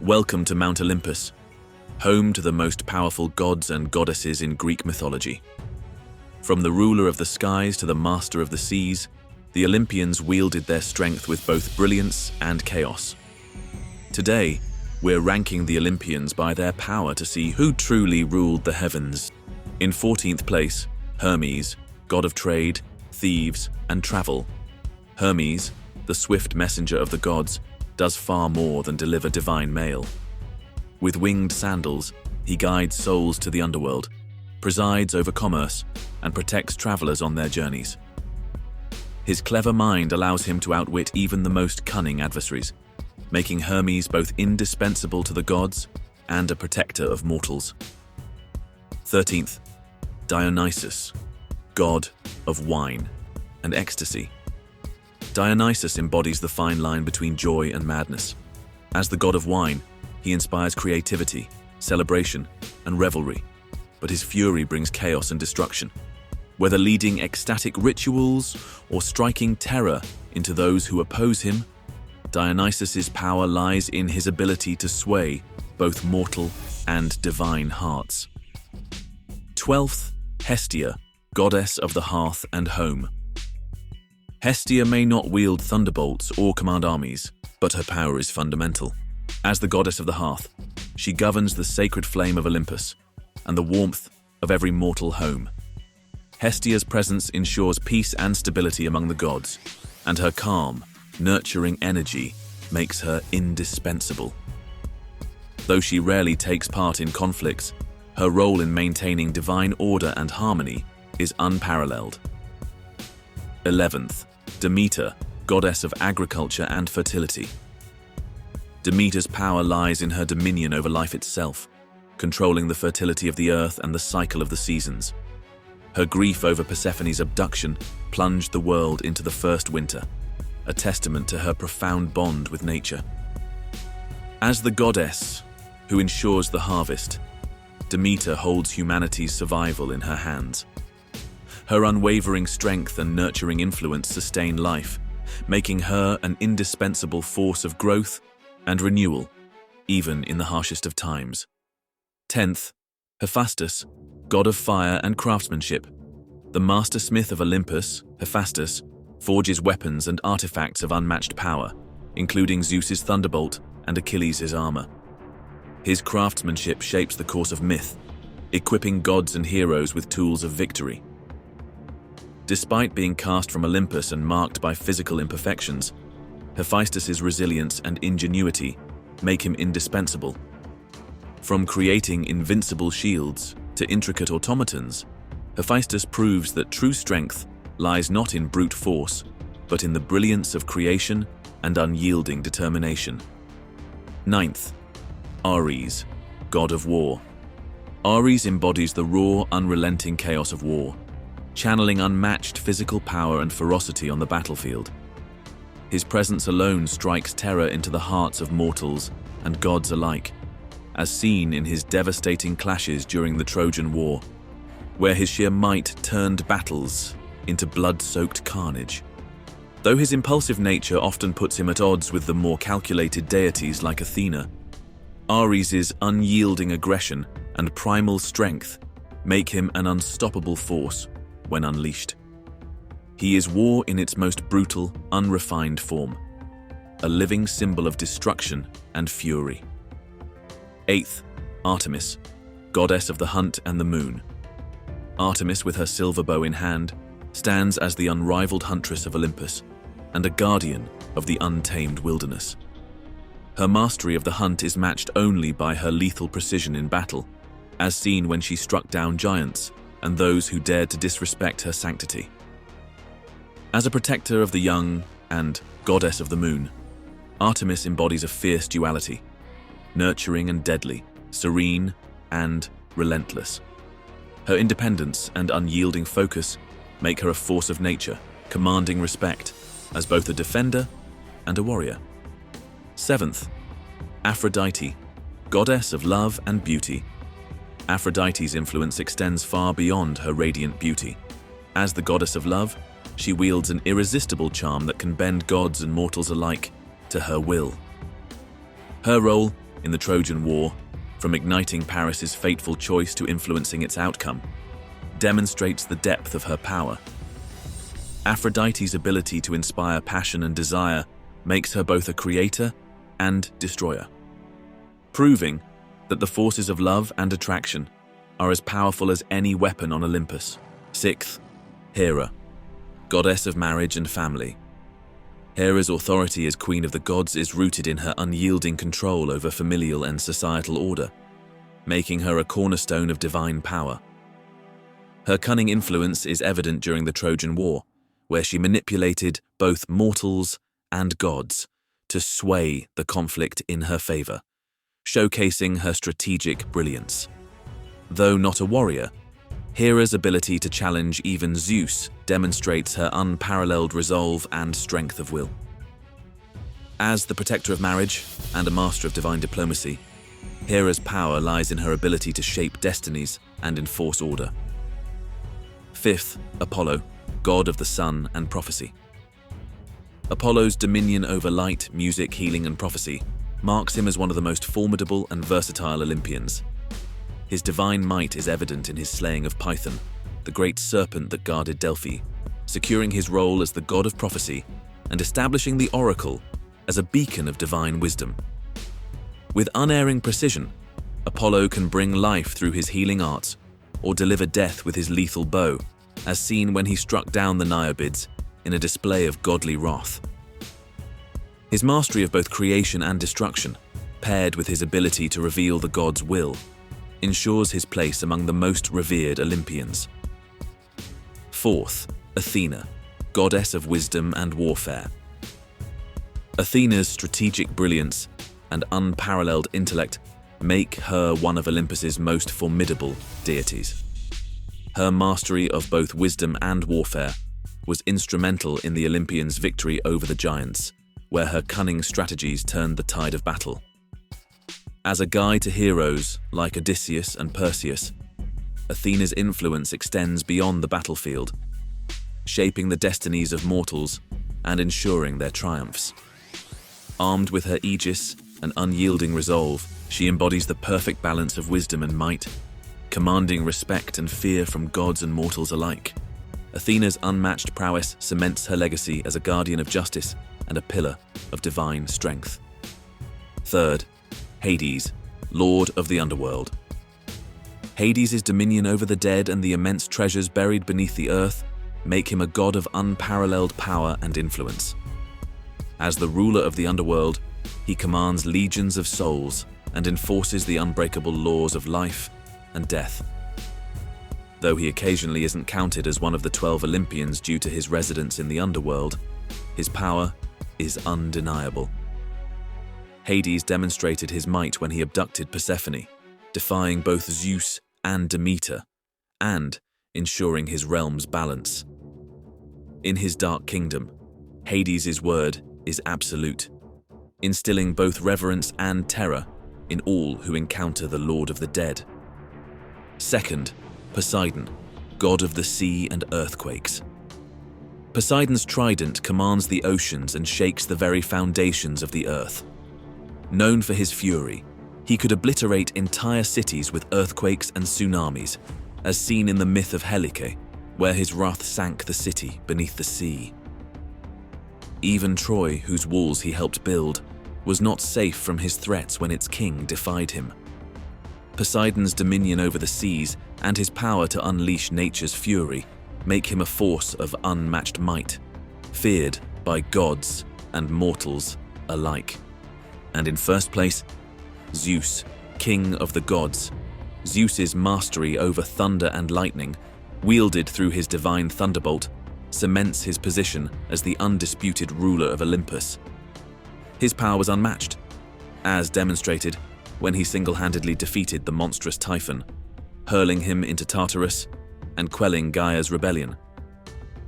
Welcome to Mount Olympus, home to the most powerful gods and goddesses in Greek mythology. From the ruler of the skies to the master of the seas, the Olympians wielded their strength with both brilliance and chaos. Today, we're ranking the Olympians by their power to see who truly ruled the heavens. In 14th place, Hermes, god of trade, thieves, and travel. Hermes, the swift messenger of the gods, does far more than deliver divine mail. With winged sandals, he guides souls to the underworld, presides over commerce, and protects travelers on their journeys. His clever mind allows him to outwit even the most cunning adversaries, making Hermes both indispensable to the gods and a protector of mortals. 13th, Dionysus, god of wine and ecstasy. Dionysus embodies the fine line between joy and madness. As the god of wine, he inspires creativity, celebration, and revelry, but his fury brings chaos and destruction. Whether leading ecstatic rituals or striking terror into those who oppose him, Dionysus's power lies in his ability to sway both mortal and divine hearts. 12th, Hestia, goddess of the hearth and home. Hestia may not wield thunderbolts or command armies, but her power is fundamental. As the goddess of the hearth, she governs the sacred flame of Olympus and the warmth of every mortal home. Hestia's presence ensures peace and stability among the gods, and her calm, nurturing energy makes her indispensable. Though she rarely takes part in conflicts, her role in maintaining divine order and harmony is unparalleled. 11th, Demeter, goddess of agriculture and fertility. Demeter's power lies in her dominion over life itself, controlling the fertility of the earth and the cycle of the seasons. Her grief over Persephone's abduction plunged the world into the first winter, a testament to her profound bond with nature. As the goddess who ensures the harvest, Demeter holds humanity's survival in her hands. Her unwavering strength and nurturing influence sustain life, making her an indispensable force of growth and renewal, even in the harshest of times. 10th, Hephaestus, god of fire and craftsmanship. The master smith of Olympus, Hephaestus, forges weapons and artifacts of unmatched power, including Zeus's thunderbolt and Achilles' armor. His craftsmanship shapes the course of myth, equipping gods and heroes with tools of victory. Despite being cast from Olympus and marked by physical imperfections, Hephaestus's resilience and ingenuity make him indispensable. From creating invincible shields to intricate automatons, Hephaestus proves that true strength lies not in brute force, but in the brilliance of creation and unyielding determination. 9th, Ares, god of war. Ares embodies the raw, unrelenting chaos of war, channeling unmatched physical power and ferocity on the battlefield. His presence alone strikes terror into the hearts of mortals and gods alike, as seen in his devastating clashes during the Trojan War, where his sheer might turned battles into blood-soaked carnage. Though his impulsive nature often puts him at odds with the more calculated deities like Athena, Ares' unyielding aggression and primal strength make him an unstoppable force when unleashed. He is war in its most brutal, unrefined form, a living symbol of destruction and fury. 8th, Artemis, goddess of the hunt and the moon. Artemis, with her silver bow in hand, stands as the unrivaled huntress of Olympus and a guardian of the untamed wilderness. Her mastery of the hunt is matched only by her lethal precision in battle, as seen when she struck down giants and those who dared to disrespect her sanctity. As a protector of the young and goddess of the moon, Artemis embodies a fierce duality, nurturing and deadly, serene and relentless. Her independence and unyielding focus make her a force of nature, commanding respect as both a defender and a warrior. 7th, Aphrodite, goddess of love and beauty. Aphrodite's influence extends far beyond her radiant beauty. As the goddess of love, she wields an irresistible charm that can bend gods and mortals alike to her will. Her role in the Trojan War, from igniting Paris's fateful choice to influencing its outcome, demonstrates the depth of her power. Aphrodite's ability to inspire passion and desire makes her both a creator and destroyer, proving that the forces of love and attraction are as powerful as any weapon on Olympus. Sixth, Hera, goddess of marriage and family. Hera's authority as queen of the gods is rooted in her unyielding control over familial and societal order, making her a cornerstone of divine power. Her cunning influence is evident during the Trojan War, where she manipulated both mortals and gods to sway the conflict in her favor, showcasing her strategic brilliance. Though not a warrior, Hera's ability to challenge even Zeus demonstrates her unparalleled resolve and strength of will. As the protector of marriage and a master of divine diplomacy, Hera's power lies in her ability to shape destinies and enforce order. Fifth, Apollo, god of the sun and prophecy. Apollo's dominion over light, music, healing, and prophecy marks him as one of the most formidable and versatile Olympians. His divine might is evident in his slaying of Python, the great serpent that guarded Delphi, securing his role as the god of prophecy and establishing the oracle as a beacon of divine wisdom. With unerring precision, Apollo can bring life through his healing arts or deliver death with his lethal bow, as seen when he struck down the Niobids in a display of godly wrath. His mastery of both creation and destruction, paired with his ability to reveal the god's will, ensures his place among the most revered Olympians. Fourth, Athena, goddess of wisdom and warfare. Athena's strategic brilliance and unparalleled intellect make her one of Olympus's most formidable deities. Her mastery of both wisdom and warfare was instrumental in the Olympians' victory over the giants, where her cunning strategies turned the tide of battle. As a guide to heroes like Odysseus and Perseus, Athena's influence extends beyond the battlefield, shaping the destinies of mortals and ensuring their triumphs. Armed with her aegis and unyielding resolve, she embodies the perfect balance of wisdom and might, commanding respect and fear from gods and mortals alike. Athena's unmatched prowess cements her legacy as a guardian of justice and a pillar of divine strength. Third, Hades, lord of the Underworld. Hades' dominion over the dead and the immense treasures buried beneath the earth make him a god of unparalleled power and influence. As the ruler of the Underworld, he commands legions of souls and enforces the unbreakable laws of life and death. Though he occasionally isn't counted as one of the 12 Olympians due to his residence in the Underworld, his power is undeniable. Hades demonstrated his might when he abducted Persephone, defying both Zeus and Demeter, and ensuring his realm's balance. In his dark kingdom, Hades' word is absolute, instilling both reverence and terror in all who encounter the Lord of the Dead. Second, Poseidon, god of the sea and earthquakes. Poseidon's trident commands the oceans and shakes the very foundations of the earth. Known for his fury, he could obliterate entire cities with earthquakes and tsunamis, as seen in the myth of Helike, where his wrath sank the city beneath the sea. Even Troy, whose walls he helped build, was not safe from his threats when its king defied him. Poseidon's dominion over the seas and his power to unleash nature's fury make him a force of unmatched might, feared by gods and mortals alike. And in first place, Zeus, king of the gods. Zeus's mastery over thunder and lightning, wielded through his divine thunderbolt, cements his position as the undisputed ruler of Olympus. His power was unmatched, as demonstrated when he single-handedly defeated the monstrous Typhon, hurling him into Tartarus and quelling Gaia's rebellion.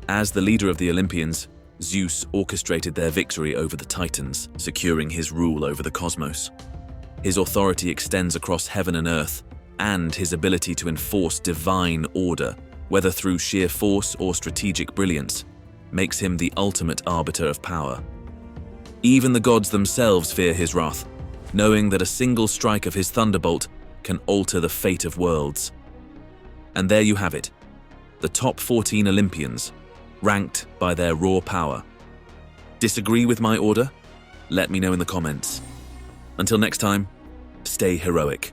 As the leader of the Olympians, Zeus orchestrated their victory over the Titans, securing his rule over the cosmos. His authority extends across heaven and earth, and his ability to enforce divine order, whether through sheer force or strategic brilliance, makes him the ultimate arbiter of power. Even the gods themselves fear his wrath, knowing that a single strike of his thunderbolt can alter the fate of worlds. And there you have it, the top 14 Olympians, ranked by their raw power. Disagree with my order? Let me know in the comments. Until next time, stay heroic.